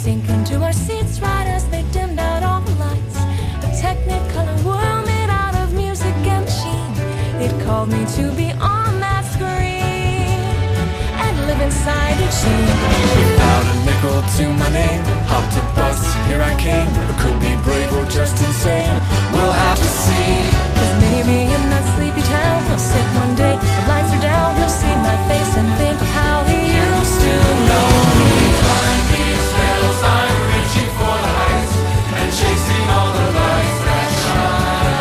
Sink into our seats right as they dimmed out all the lights. A technicolor world made out of music and sheen. It called me to be on that screen and live inside each scene. Without a nickel to my name, hopped a bus, here I came. I could be brave or just insane, we'll have to see. 'Cause maybe in that sleepy town I'll sit one day, the lights are down, you'll see my face and think how he used to know me. I'm reaching for the heights and chasing all the lights that shine.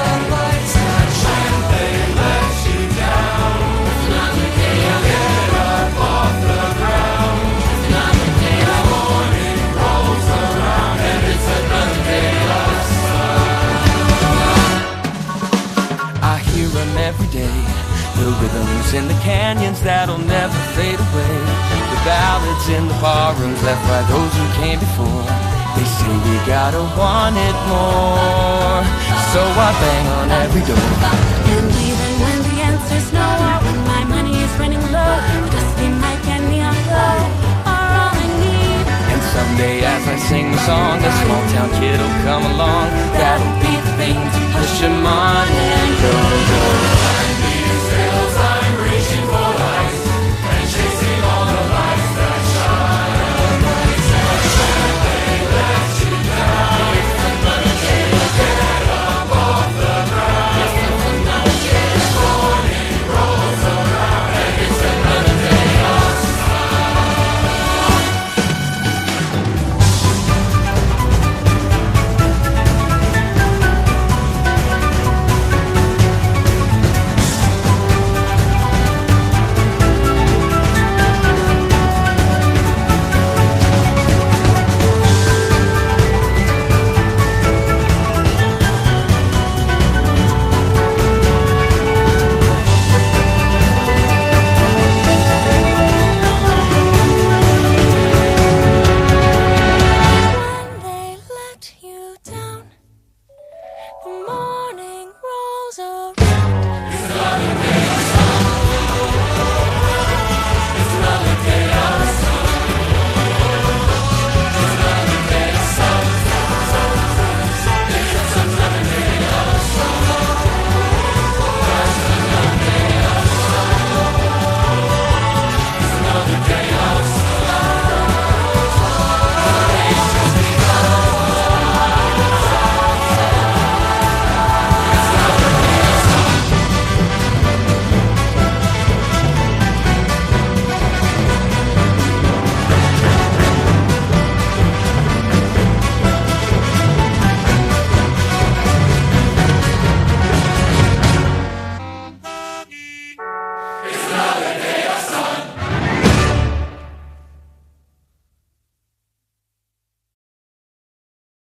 When they let you down, get up off the ground. The morning rolls around and it's another day of sun. I hear them every day, the rhythms in the canyons that'll never fade away. The ballads in the barrooms left by those who came before. They say we gotta want it more, so I bang on every door. And even when the answer's no, or when my money is running low, the dusty mic and neon glow are all I need. And someday as I sing the song, a small town kid will come along. That'll be the thing to push him on and go.